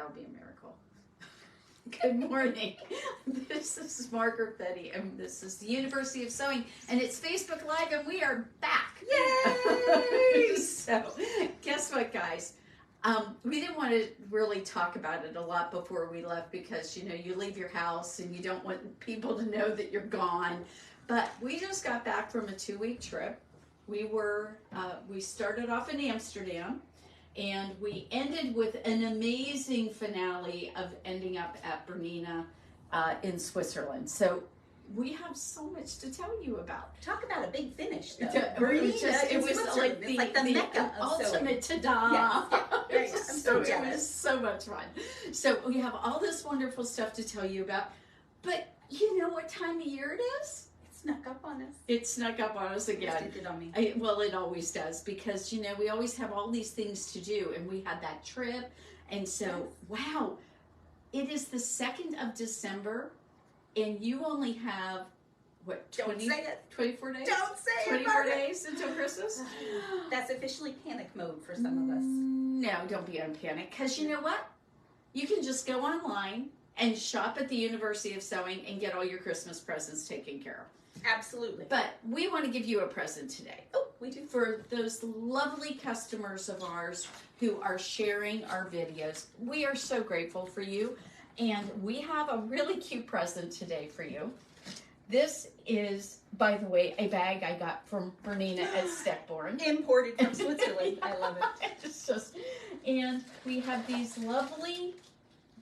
That would be a miracle. Good morning. This is Margaret Betty, and this is the University of Sewing, and it's Facebook Live, and we are back. Yay! So, guess what, guys? We didn't want to really talk about it a lot before we left because, you know, you leave your house and you don't want people to know that you're gone. But we just got back from a 2-week trip. We started off in Amsterdam, and we ended with an amazing finale of ending up at Bernina in Switzerland. So we have so much to tell you about. Talk about a big finish, though. It was like the mecca of ultimate ta-da. Yes. I'm so jealous. It was so much fun. So we have all this wonderful stuff to tell you about. But you know what time of year it is? It snuck up on us. It snuck up on us again. It did on me. Well, it always does, because, you know, we always have all these things to do, and we had that trip. And so, wow, it is the 2nd of December. And you only have, what, 24 days? Don't say it, 24 days until Christmas? That's officially panic mode for some of us. No, don't be in panic, because you know what? You can just go online and shop at the University of Sewing and get all your Christmas presents taken care of. Absolutely. But we want to give you a present today. Oh, we do. For those lovely customers of ours who are sharing our videos. We are so grateful for you. And we have a really cute present today for you. This is, by the way, a bag I got from Bernina at Steckborn. Imported from Switzerland. I love it. It's just, and we have these lovely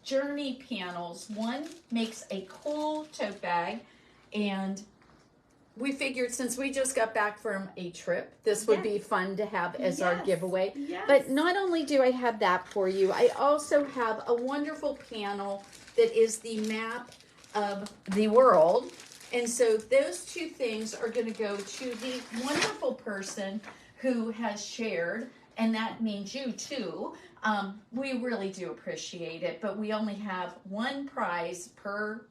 journey panels. One makes a cool tote bag, and we figured since we just got back from a trip, this would be fun to have as our giveaway. Yes. But not only do I have that for you, I also have a wonderful panel that is the map of the world. And so those two things are going to go to the wonderful person who has shared, and that means you too. We really do appreciate it, but we only have one prize per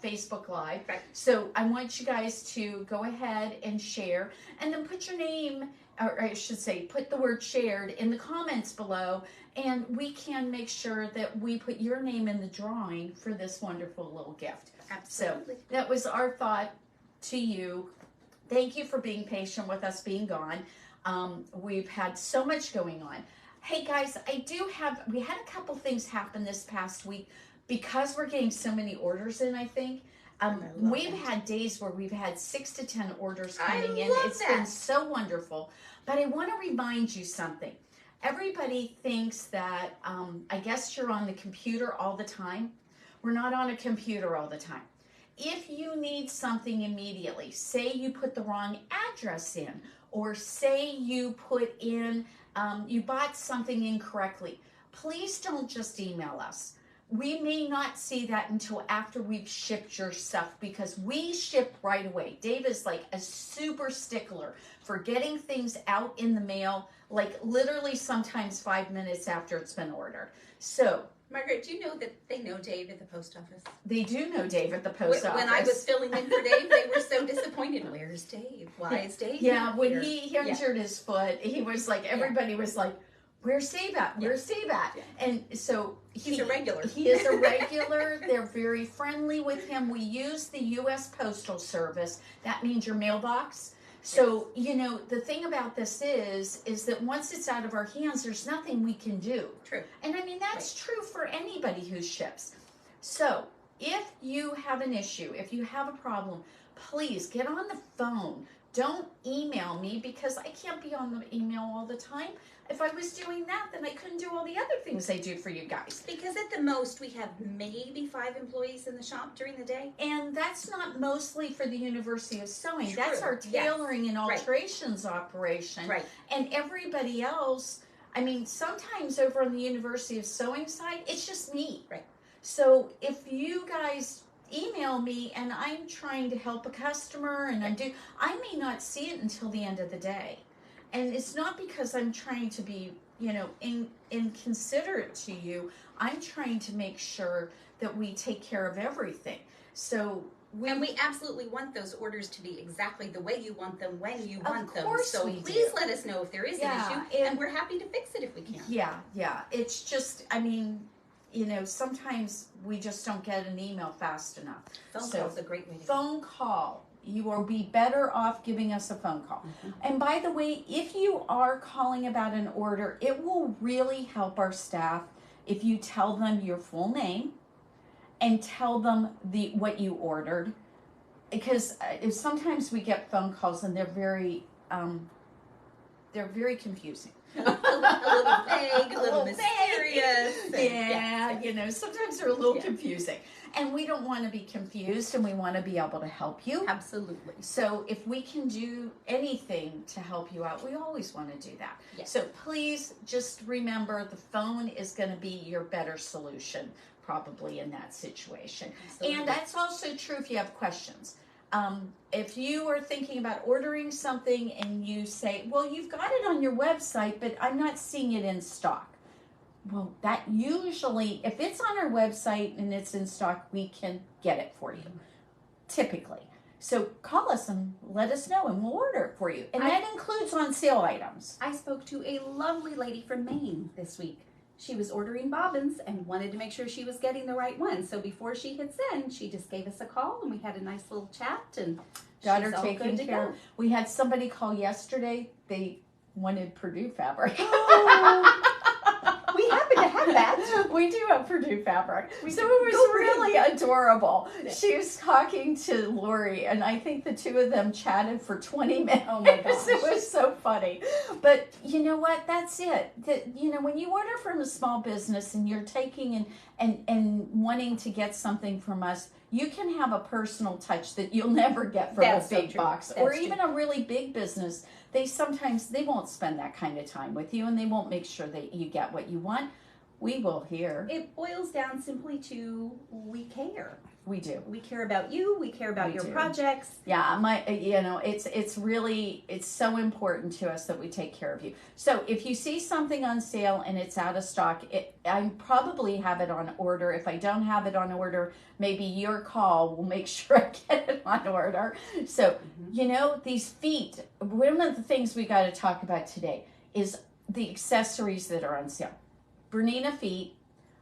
Facebook Live. Right. So I want you guys to go ahead and share, and then put your name, or I should say, put the word shared in the comments below, and we can make sure that we put your name in the drawing for this wonderful little gift. Absolutely. So that was our thought to you. Thank you for being patient with us being gone. We've had so much going on. Hey guys, we had a couple things happen this past week. Because we're getting so many orders in, I think, we've had days where we've had 6 to 10 orders coming in. It's been so wonderful. But I want to remind you something. Everybody thinks that, I guess you're on the computer all the time. We're not on a computer all the time. If you need something immediately, say you put the wrong address in, or say you put in, you bought something incorrectly, please don't just email us. We may not see that until after we've shipped your stuff, because we ship right away. Dave is like a super stickler for getting things out in the mail, like literally sometimes 5 minutes after it's been ordered. So, Margaret, do you know that they know Dave at the post office? They do know Dave at the post office. When I was filling in for Dave, they were so disappointed. Where's Dave? Why is Dave not when here? he injured his foot, he was like, everybody was like, where's Dave at? Where's Dave at? Yeah. And so he's a regular. He is a regular. They're very friendly with him. We use the U.S. Postal Service. That means your mailbox. So, you know, the thing about this is that once it's out of our hands, there's nothing we can do. True. And I mean, that's true for anybody who ships. So if you have an issue, if you have a problem, please get on the phone. Don't email me, because I can't be on the email all the time. If I was doing that, then I couldn't do all the other things I do for you guys. Because at the most, we have maybe 5 employees in the shop during the day. And that's not mostly for the University of Sewing. True. That's our tailoring and alterations operation. Right. And everybody else, I mean, sometimes over on the University of Sewing side, it's just me. Right. So if you guys email me and I'm trying to help a customer and I may not see it until the end of the day. And it's not because I'm trying to be, you know, inconsiderate to you. I'm trying to make sure that we take care of everything. So and we absolutely want those orders to be exactly the way you want them, when you want them. Of course so we please do. let us know if there is an issue, and we're happy to fix it if we can. Yeah. It's just, I mean, you know, sometimes we just don't get an email fast enough. Phone call is a great way to phone call. You will be better off giving us a phone call. And by the way, if you are calling about an order, it will really help our staff if you tell them your full name and tell them what you ordered. Because sometimes we get phone calls and they're very confusing. a little vague, a little mysterious. Yeah, you know, sometimes they're a little confusing. And we don't want to be confused, and we want to be able to help you. Absolutely. So if we can do anything to help you out, we always want to do that. Yes. So please just remember the phone is going to be your better solution probably in that situation. Absolutely. And that's also true if you have questions. If you are thinking about ordering something and you say, well, you've got it on your website, but I'm not seeing it in stock. Well, that usually, if it's on our website and it's in stock, we can get it for you, typically. So call us and let us know and we'll order it for you. And that includes on sale items. I spoke to a lovely lady from Maine this week. She was ordering bobbins and wanted to make sure she was getting the right one. So before she hit send, she just gave us a call and we had a nice little chat and Got her she's all taken good to care go. of. We had somebody call yesterday. They wanted Purdue fabric. We happen to have that. We do have Purdue fabric. So it go was for really adorable. Yeah. She was talking to Lori, and I think the two of them chatted for 20 minutes. Oh my gosh. It was so funny. But you know what? That's it. You know, when you order from a small business and you're taking and wanting to get something from us, you can have a personal touch that you'll never get from That's a so big true. box. That's Or true. even a really big business. They won't spend that kind of time with you, and they won't make sure that you get what you want. We will here. It boils down simply to we care. We do. We care about you. We care about We your do. projects. Yeah, it's really so important to us that we take care of you. So if you see something on sale and it's out of stock, I probably have it on order. If I don't have it on order, maybe your call will make sure I get it on order. So, you know, these feet, one of the things we got to talk about today is the accessories that are on sale. Bernina feet,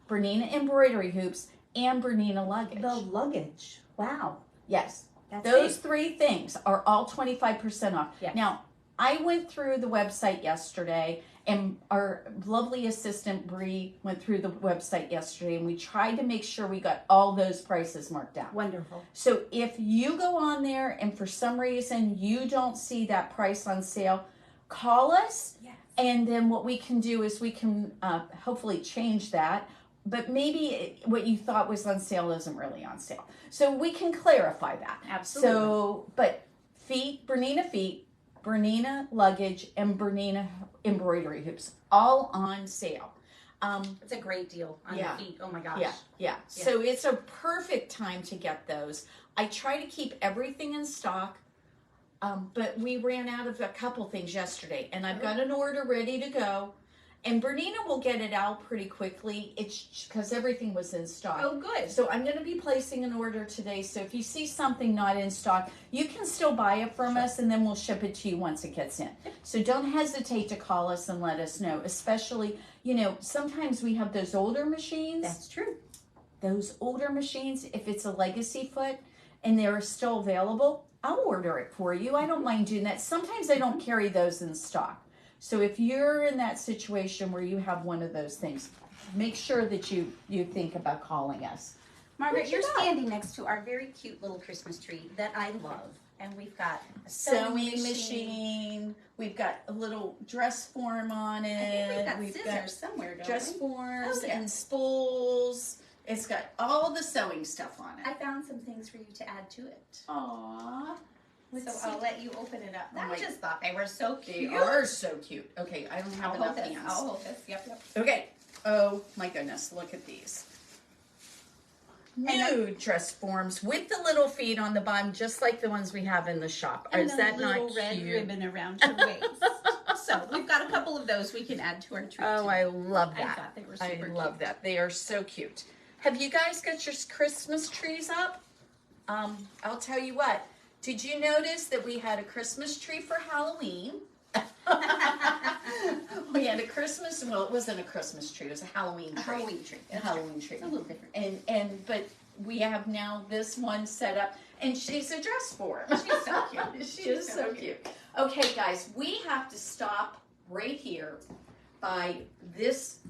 Bernina embroidery hoops, and Bernina luggage. The luggage. Wow. Yes. That's Those big. 3 things are all 25% off. Yes. Now, I went through the website yesterday, and our lovely assistant Bree went through the website yesterday, and we tried to make sure we got all those prices marked out. Wonderful. So if you go on there and for some reason you don't see that price on sale, call us. Yes. And then what we can do is we can hopefully change that. But maybe what you thought was on sale isn't really on sale. So we can clarify that. Absolutely. So, but Bernina feet, Bernina luggage, and Bernina embroidery hoops, all on sale. It's a great deal on Yeah. the feet. Oh my gosh. Yeah. So it's a perfect time to get those. I try to keep everything in stock. But we ran out of a couple things yesterday, and I've got an order ready to go. And Bernina will get it out pretty quickly. It's because everything was in stock. Oh, good. So I'm going to be placing an order today. So if you see something not in stock, you can still buy it from us, and then we'll ship it to you once it gets in. So don't hesitate to call us and let us know. Especially, you know, sometimes we have those older machines. That's true. Those older machines, if it's a legacy foot and they're still available, I'll order it for you. I don't mind doing that. Sometimes I don't carry those in stock. So if you're in that situation where you have one of those things, make sure that you think about calling us. Margaret, What you you're got? standing next to our very cute little Christmas tree that I love. And we've got a Sewing machine. We've got a little dress form on it. I think we've got scissors somewhere, don't dress we? forms Oh, yeah. and spools. It's got all the sewing stuff on it. I found some things for you to add to it. Aww. So I'll let you open it up. Oh I my- just thought they were so They cute. are so cute. Okay, I don't have I'll enough hold this. hands. I'll hold this. Yep. Okay. Oh my goodness, look at these. Nude dress forms with the little feet on the bottom, just like the ones we have in the shop. And Is a that little not red cute? ribbon around your waist. So we've got a couple of those we can add to our tree. Oh, too. I love I that. thought they were I super love cute. that. They are so cute. Have you guys got your Christmas trees up? I'll tell you what. Did you notice that we had a Christmas tree for Halloween? We had a Christmas, well, it wasn't a Christmas tree, it was a Halloween tree. A Halloween tree. A Halloween tree. It's a little different. But we have now this one set up, and she's a dress for him. She's so cute. She's so cute. Okay, guys, we have to stop right here by this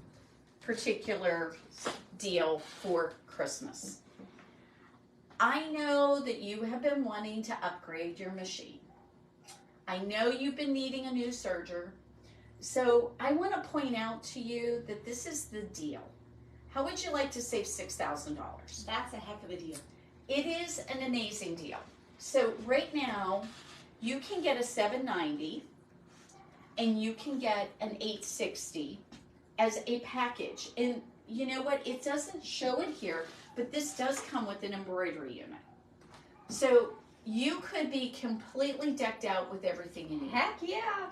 particular deal for Christmas. I know that you have been wanting to upgrade your machine. I know you've been needing a new serger. So I want to point out to you that this is the deal. How would you like to save $6,000? That's a heck of a deal. It is an amazing deal. So right now, you can get a 790 and you can get an 860 as a package. And you know what? It doesn't show it here, but this does come with an embroidery unit. So you could be completely decked out with everything you need. Heck yeah.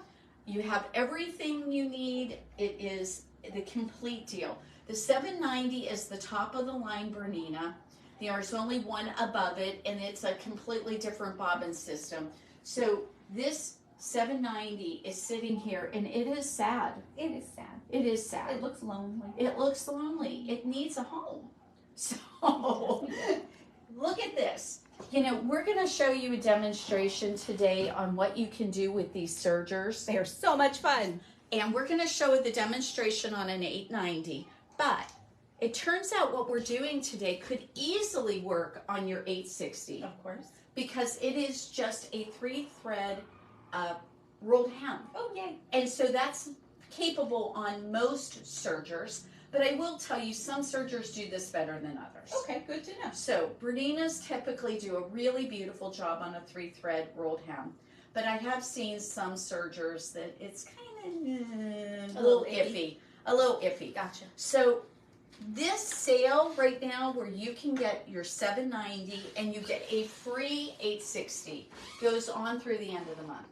You have everything you need. It is the complete deal. The 790 is the top of the line Bernina. There's only one above it, and it's a completely different bobbin system. So this 790 is sitting here, and it is sad. It is sad. It is sad. It looks lonely. It looks lonely. It needs a home. So look at this. You know, we're going to show you a demonstration today on what you can do with these sergers. They are so much fun. And we're going to show the demonstration on an 890. But it turns out what we're doing today could easily work on your 860. Of course. Because it is just a 3-thread rolled hem. Oh, yay. And so that's capable on most sergers. But I will tell you, some sergers do this better than others. Okay, good to know. So Berninas typically do a really beautiful job on a 3-thread rolled hem. But I have seen some sergers that it's kind of a little iffy. A little iffy. Gotcha. So this sale right now where you can get your 790 and you get a free 860 goes on through the end of the month.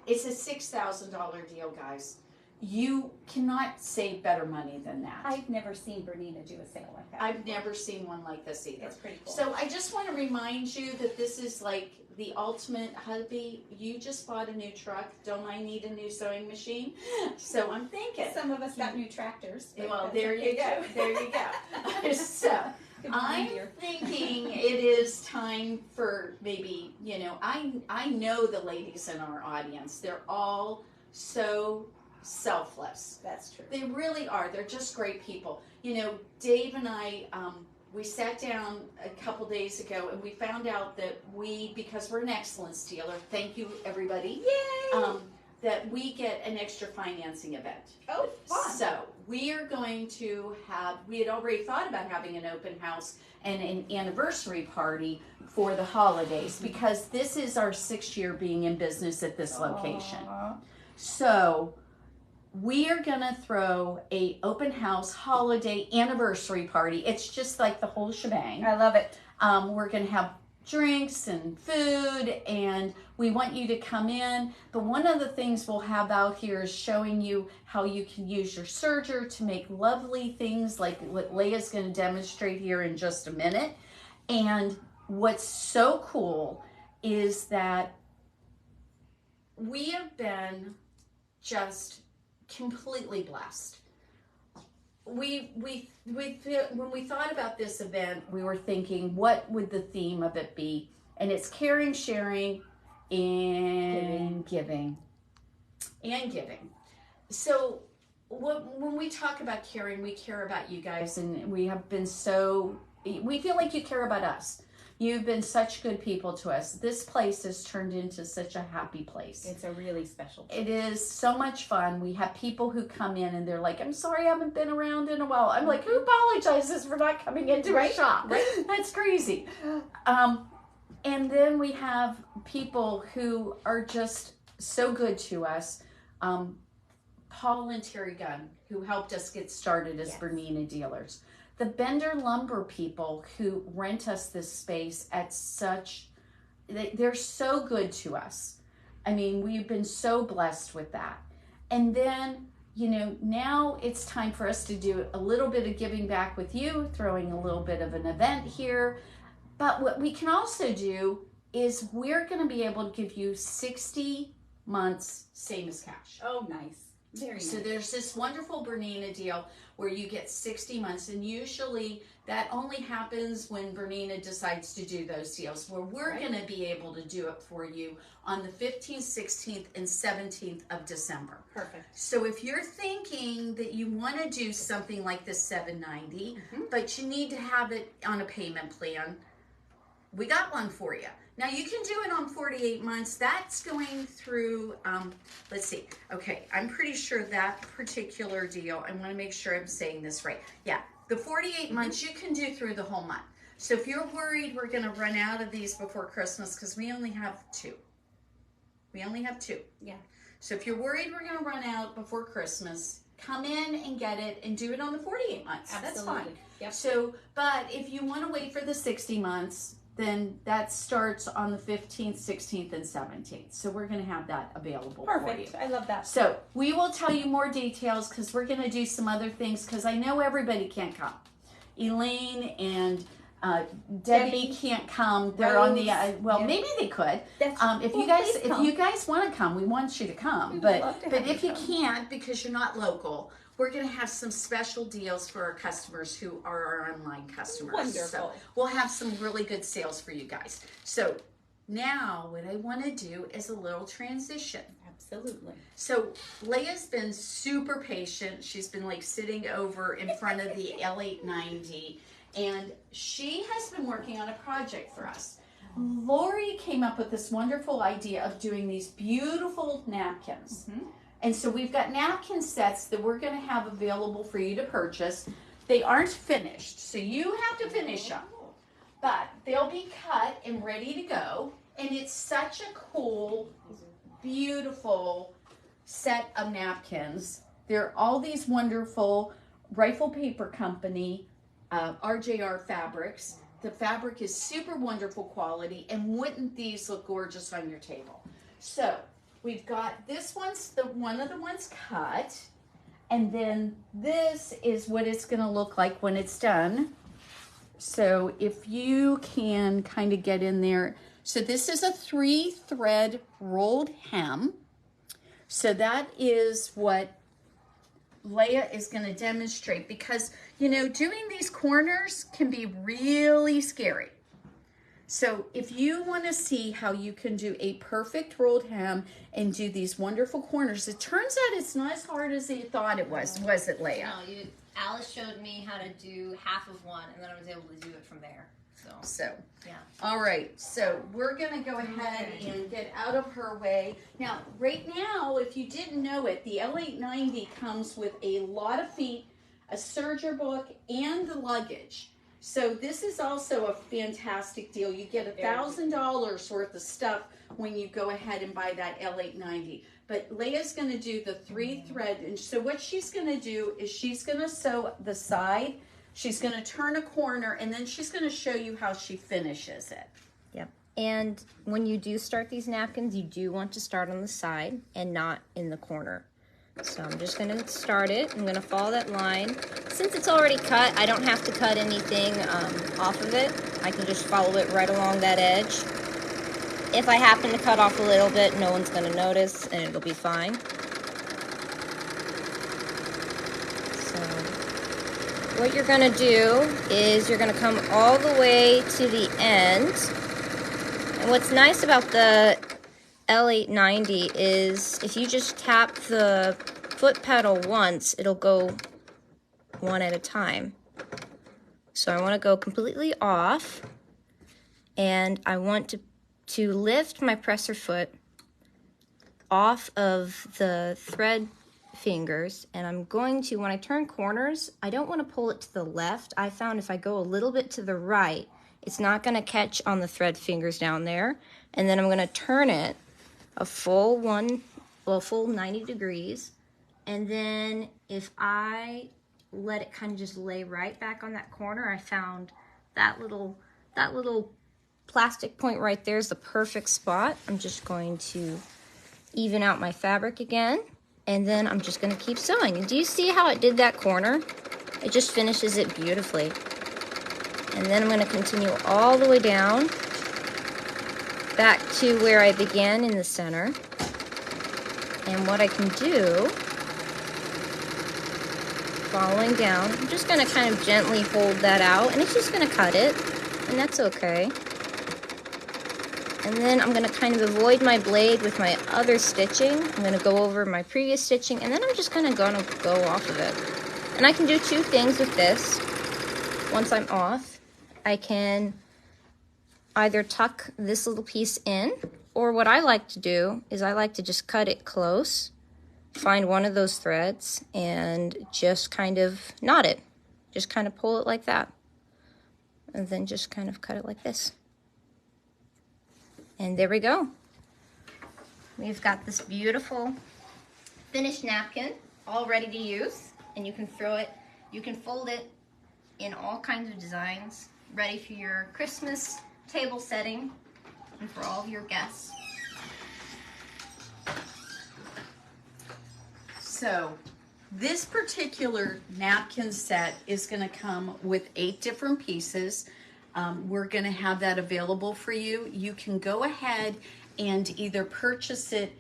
It's a $6,000 deal, guys. You cannot save better money than that. I've never seen Bernina do a sale like that. I've never seen one like this either. It's pretty cool. So I just want to remind you that this is like the ultimate hubby. You just bought a new truck. Don't I need a new sewing machine? So I'm thinking. Some of us got new tractors. but Well, that's there okay you go. too. There you go. So Could be I'm easier. thinking it is time for maybe, you know, I know the ladies in our audience. They're all so selfless. That's true. They really are. They're just great people. You know, Dave and I, we sat down a couple days ago and we found out that because we're an excellence dealer, thank you everybody, Yay! that we get an extra financing event. Oh, fun. So we are going to we had already thought about having an open house and an anniversary party for the holidays because this is our 6th year being in business at this location. Aw. So we are gonna throw a open house holiday anniversary party. It's just like the whole shebang. I love it. We're gonna have drinks and food and we want you to come in. But one of the things we'll have out here is showing you how you can use your serger to make lovely things like what Leia's gonna demonstrate here in just a minute. And what's so cool is that we have been just completely blessed. When we thought about this event, we were thinking, what would the theme of it be? And it's caring, sharing, and giving. And giving. So when we talk about caring, we care about you guys, and we feel like you care about us. You've been such good people to us. This place has turned into such a happy place. It's a really special place. It is so much fun. We have people who come in and they're like, I'm sorry I haven't been around in a while. I'm like, who apologizes for not coming into a shop? Right. That's crazy. And then we have people who are just so good to us. Paul and Terry Gunn, who helped us get started as Bernina dealers. The Bender Lumber people who rent us this space they're so good to us. I mean, we've been so blessed with that. And then, you know, now it's time for us to do a little bit of giving back with you, throwing a little bit of an event here. But what we can also do is we're going to be able to give you 60 months, same as cash. Oh, nice. Very nice. So there's this wonderful Bernina deal where you get 60 months, and usually that only happens when Bernina decides to do those deals, where we're going to be able to do it for you on the 15th, 16th, and 17th of December. Perfect. So if you're thinking that you want to do something like the $790, but you need to have it on a payment plan, we got one for you. Now you can do it on 48 months. That's going through, let's see. Okay, I'm pretty sure that particular deal, I want to make sure I'm saying this right. Yeah, the 48 months you can do through the whole month. So if you're worried we're going to run out of these before Christmas, because we only have 2. We only have 2. Yeah. So if you're worried we're going to run out before Christmas, come in and get it and do it on the 48 months. Absolutely. That's fine. Yep. So, but if you want to wait for the 60 months, then that starts on the 15th, 16th, and 17th. So we're going to have that available for you. Perfect. I love that. So we will tell you more details because we're going to do some other things because I know everybody can't come. Elaine and Debbie can't come. They're on the maybe they could. If you guys want to come, we want you to come. But if you can't because you're not local, we're going to have some special deals for our customers who are our online customers. Wonderful. So we'll have some really good sales for you guys. So now what I want to do is a little transition. Absolutely. So Leia's been super patient. She's been like sitting over in front of the L890, and she has been working on a project for us. Lori came up with this wonderful idea of doing these beautiful napkins. And so we've got napkin sets that we're going to have available for you to purchase. They aren't finished, so you have to finish them. But they'll be cut and ready to go. And it's such a cool, beautiful set of napkins. They're all these wonderful Rifle Paper Company, RJR fabrics. The fabric is super wonderful quality, and wouldn't these look gorgeous on your table? So we've got this one's one of the ones cut, and then this is what it's going to look like when it's done. So if you can kind of get in there. So this is a 3-thread rolled hem. So that is what Leia is going to demonstrate because, you know, doing these corners can be really scary. So if you want to see how you can do a perfect rolled hem and do these wonderful corners, it turns out it's not as hard as you thought it was it, Leia? No, Alice showed me how to do half of one, and then I was able to do it from there. So yeah. All right, so we're going to go ahead and get out of her way. Now, right now, if you didn't know it, the L890 comes with a lot of feet, a serger book, and the luggage. So this is also a fantastic deal. You get $1,000 worth of stuff when you go ahead and buy that L890. But Leia's going to do the 3-thread. And so what she's going to do is she's going to sew the side. She's going to turn a corner, and then she's going to show you how she finishes it. Yep. And when you do start these napkins, you do want to start on the side and not in the corner. So I'm just going to start it. I'm going to follow that line. Since it's already cut, I don't have to cut anything off of it. I can just follow it right along that edge. If I happen to cut off a little bit, no one's going to notice, and it'll be fine. What you're going to do is you're going to come all the way to the end. And what's nice about the L890 is if you just tap the foot pedal once, it'll go one at a time. So I want to go completely off, and I want to lift my presser foot off of the thread fingers, and I'm going to, when I turn corners, I don't want to pull it to the left. I found if I go a little bit to the right, it's not going to catch on the thread fingers down there. And then I'm going to turn it a full 90 degrees. And then if I let it kind of just lay right back on that corner, I found that little plastic point right there is the perfect spot. I'm just going to even out my fabric again. And then I'm just going to keep sewing. And do you see how it did that corner? It just finishes it beautifully. And then I'm going to continue all the way down back to where I began in the center. And what I can do, following down, I'm just gonna kind of gently hold that out, and it's just gonna cut it, and that's okay. And then I'm gonna kind of avoid my blade with my other stitching. I'm gonna go over my previous stitching, and then I'm just gonna go off of it. And I can do two things with this. Once I'm off, I can either tuck this little piece in, or what I like to do is I like to just cut it close, find one of those threads, and just kind of knot it. Just kind of pull it like that. And then just kind of cut it like this. And there we go. We've got this beautiful finished napkin all ready to use. And you can throw it, you can fold it in all kinds of designs, ready for your Christmas table setting and for all of your guests. So this particular napkin set is going to come with 8 different pieces. We're going to have that available for you. You can go ahead and either purchase it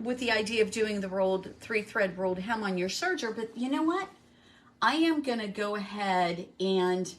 with the idea of doing the 3-thread rolled hem on your serger, but you know what? I am going to go ahead and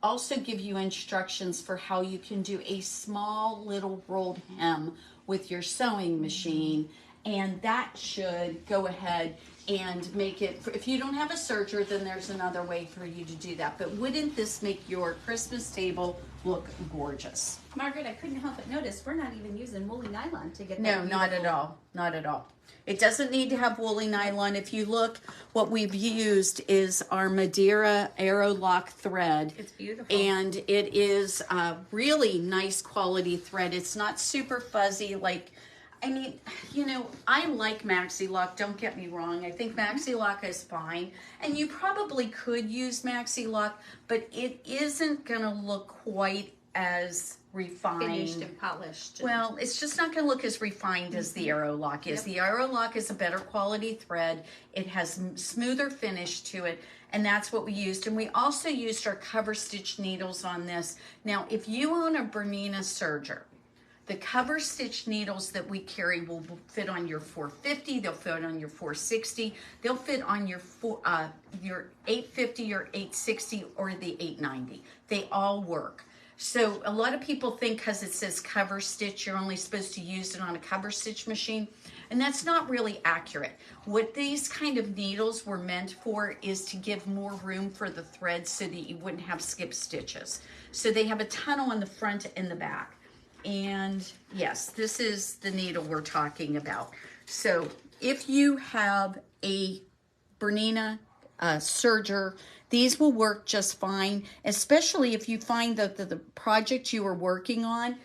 also give you instructions for how you can do a small little rolled hem with your sewing machine, and that should go ahead and make it, if you don't have a serger, then there's another way for you to do that. But wouldn't this make your Christmas table look gorgeous? Margaret, I couldn't help but notice we're not even using woolly nylon to get that. No, not at all. Not at all. It doesn't need to have woolly nylon. If you look, what we've used is our Madeira Aero Lock thread. It's beautiful. And it is a really nice quality thread. It's not super fuzzy like, I mean, you know, I like Maxi Lock, don't get me wrong. I think Maxi Lock is fine. And you probably could use Maxi Lock, but it isn't gonna look quite as refined. Finished and polished. Well, it's just not going to look as refined as the Aero Lock is. The Aero Lock is a better quality thread. It has smoother finish to it, and that's what we used. And we also used our cover stitch needles on this. Now, if you own a Bernina serger, the cover stitch needles that we carry will fit on your 450, they'll fit on your 460, they'll fit on your 850, your 860, or the 890. They all work. So a lot of people think because it says cover stitch, you're only supposed to use it on a cover stitch machine, and that's not really accurate. What these kind of needles were meant for is to give more room for the thread so that you wouldn't have skip stitches. So they have a tunnel in the front and the back. And yes, this is the needle we're talking about. So if you have a Bernina serger, these will work just fine, especially if you find that the project you are working on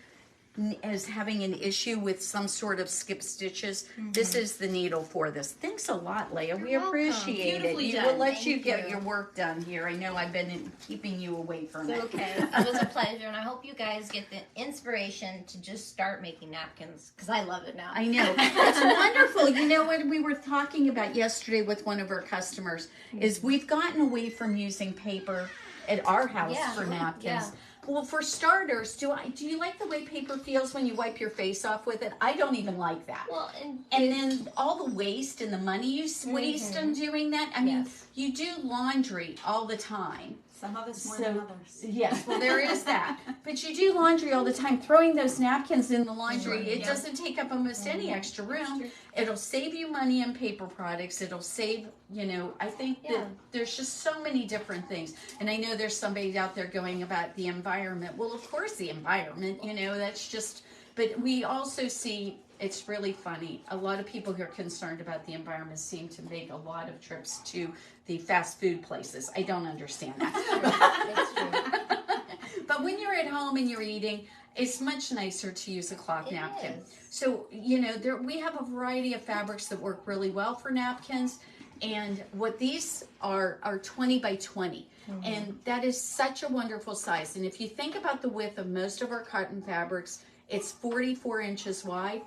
is having an issue with some sort of skip stitches. This is the needle for this. Thanks a lot, Leah. We appreciate it. Beautifully We'll done. let you get your work done here. I know I've been keeping you away from it. Okay, it was a pleasure, and I hope you guys get the inspiration to just start making napkins, because I love it now. I know. It's wonderful. You know what we were talking about yesterday with one of our customers is we've gotten away from using paper at our house for napkins. Yeah. Well, for starters, do you like the way paper feels when you wipe your face off with it? I don't even like that. Well, and then all the waste and the money you waste on doing that. I mean, you do laundry all the time. Some of us more than others. Yes, well, there is that. But you do laundry all the time. Throwing those napkins in the laundry, it doesn't take up almost any extra room. It'll save you money on paper products. It'll save, you know, I think that there's just so many different things. And I know there's somebody out there going about the environment. Well, of course the environment, you know, that's just, but we also see, it's really funny. A lot of people who are concerned about the environment seem to make a lot of trips to the fast food places. I don't understand that. it's true. But when you're at home and you're eating, it's much nicer to use a cloth napkin. Is. So, you know, we have a variety of fabrics that work really well for napkins. And what these are 20 by 20. And that is such a wonderful size. And if you think about the width of most of our cotton fabrics, it's 44 inches wide.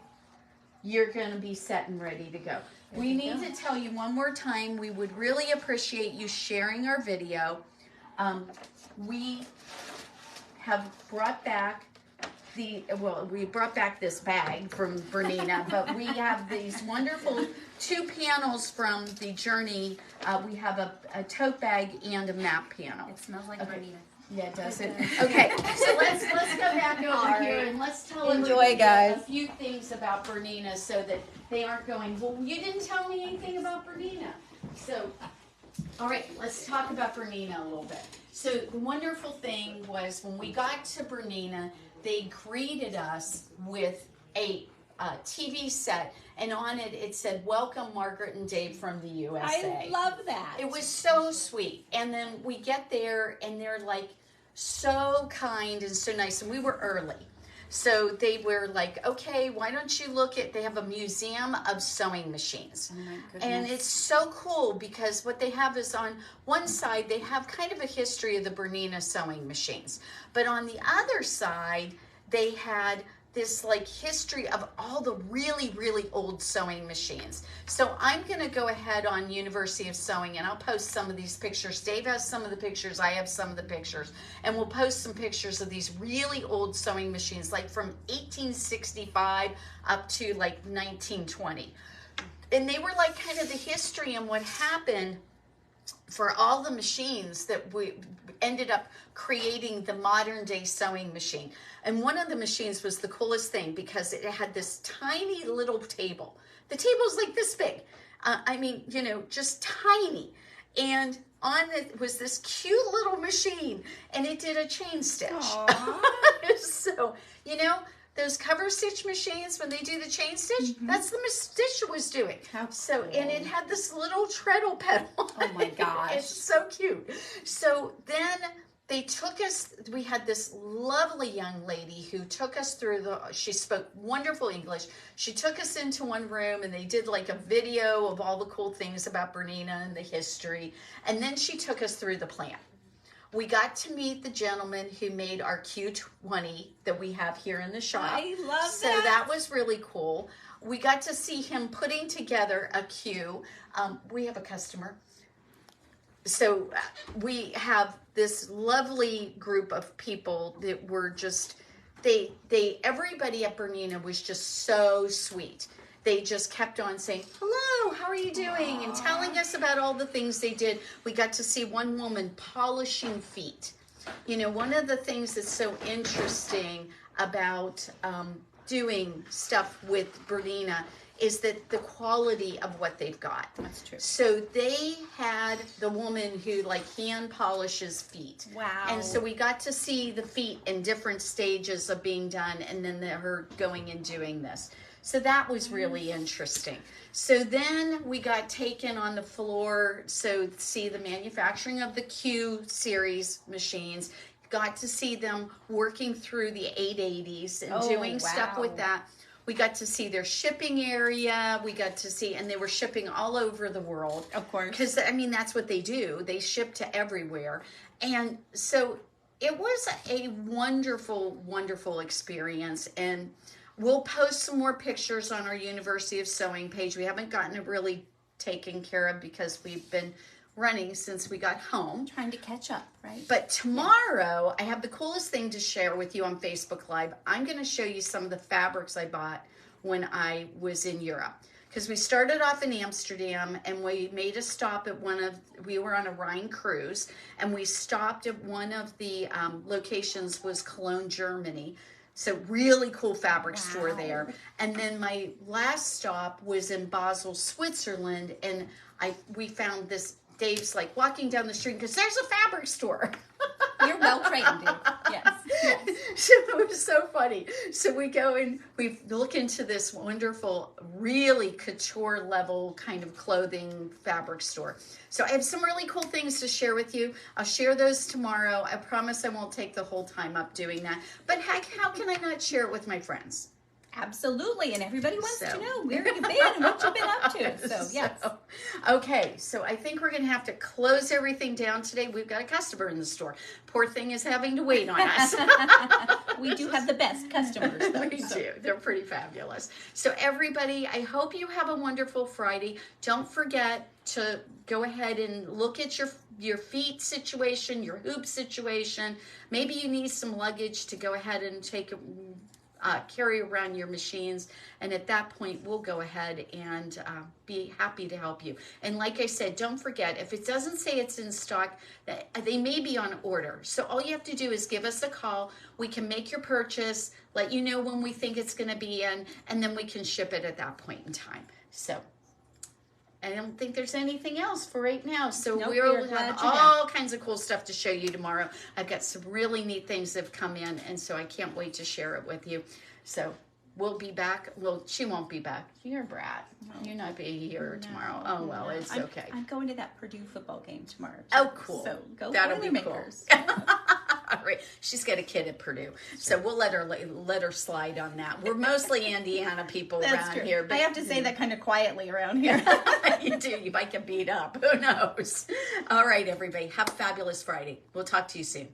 You're going to be set and ready to go. We need to tell you one more time, we would really appreciate you sharing our video. We have brought back we brought back this bag from Bernina, but we have these wonderful 2 panels from the Journey. We have a tote bag and a map panel. It smells like Okay. Bernina. Yeah, does it? Okay, so let's go back over here and let's tell Enjoy, everybody guys. a few things about Bernina so that they aren't going, well, you didn't tell me anything about Bernina. So, all right, let's talk about Bernina a little bit. So the wonderful thing was when we got to Bernina, they greeted us with a TV set, and on it it said, "Welcome, Margaret and Dave from the USA." I love that. It was so sweet. And then we get there and they're like so kind and so nice. And we were early. So they were like, okay, why don't you look at, they have a museum of sewing machines. Oh my goodness. And it's so cool because what they have is on one side, they have kind of a history of the Bernina sewing machines. But on the other side, they had this like history of all the really, really old sewing machines. So I'm going to go ahead on University of Sewing and I'll post some of these pictures. Dave has some of the pictures. I have some of the pictures. And we'll post some pictures of these really old sewing machines, like from 1865 up to like 1920. And they were like kind of the history and what happened for all the machines that we ended up creating the modern day sewing machine. And one of the machines was the coolest thing because it had this tiny little table. The table's like this big. I mean, you know, just tiny. And on it was this cute little machine and it did a chain stitch. So, you know, those cover stitch machines, when they do the chain stitch, that's the stitch it was doing. How So, cool. and it had this little treadle pedal. Oh my gosh. It's so cute. So then they took us, we had this lovely young lady who took us through she spoke wonderful English. She took us into one room and they did like a video of all the cool things about Bernina and the history. And then she took us through the plant. We got to meet the gentleman who made our Q20 that we have here in the shop. I love So that. that was really cool. We got to see him putting together a Q. We have a customer. So we have this lovely group of people that were just, everybody at Bernina was just so sweet. They just kept on saying, hello, how are you doing? And telling us about all the things they did. We got to see one woman polishing feet. You know, one of the things that's so interesting about doing stuff with Bernina is that the quality of what they've got. That's true. So they had the woman who like hand polishes feet. Wow. And so we got to see the feet in different stages of being done and then her going and doing this. So that was really interesting. So then we got taken on the floor, so see the manufacturing of the Q series machines, got to see them working through the 880s and doing stuff with that. We got to see their shipping area. We got to see, and they were shipping all over the world. Of course. Because, I mean, that's what they do. They ship to everywhere. And so it was a wonderful, wonderful experience. And we'll post some more pictures on our University of Sewing page. We haven't gotten it really taken care of because we've been running since we got home. Trying to catch up, right? But tomorrow, I have the coolest thing to share with you on Facebook Live. I'm going to show you some of the fabrics I bought when I was in Europe. Because we started off in Amsterdam and we made a stop at we were on a Rhine cruise, and we stopped at one of the locations was Cologne, Germany. So really cool fabric store there. And then my last stop was in Basel, Switzerland, and we found this. Dave's like walking down the street because there's a fabric store. You're well trained, Dave. Yes. So it was so funny. So we go and we look into this wonderful, really couture level kind of clothing fabric store. So I have some really cool things to share with you. I'll share those tomorrow. I promise I won't take the whole time up doing that. But heck, how can I not share it with my friends? Absolutely, and everybody wants So. to know where you've been and what you've been up to. So, yes. Okay, so I think we're going to have to close everything down today. We've got a customer in the store. Poor thing is having to wait on us. We do have the best customers, though. We do. They're pretty fabulous. So everybody, I hope you have a wonderful Friday. Don't forget to go ahead and look at your feet situation, your hoop situation. Maybe you need some luggage to go ahead and carry around your machines, and at that point we'll go ahead and be happy to help you. And like I said, don't forget, if it doesn't say it's in stock, they may be on order, so all you have to do is give us a call. We can make your purchase, let you know when we think it's going to be in, and then we can ship it at that point in time. So I don't think there's anything else for right now. So Nope, we'll have all kinds of cool stuff to show you tomorrow. I've got some really neat things that have come in, and so I can't wait to share it with you. So we'll be back. Well, she won't be back. You're a brat. You're not being here tomorrow. Oh, well, it's okay. I'm going to that Purdue football game tomorrow. Too. Oh, cool. So go That'll be Boilermakers. cool. All right, she's got a kid at Purdue, so we'll let her slide on that. We're mostly Indiana people around here, but I have to say that kind of quietly around here. you do. You might get beat up. Who knows? All right, everybody, have a fabulous Friday. We'll talk to you soon.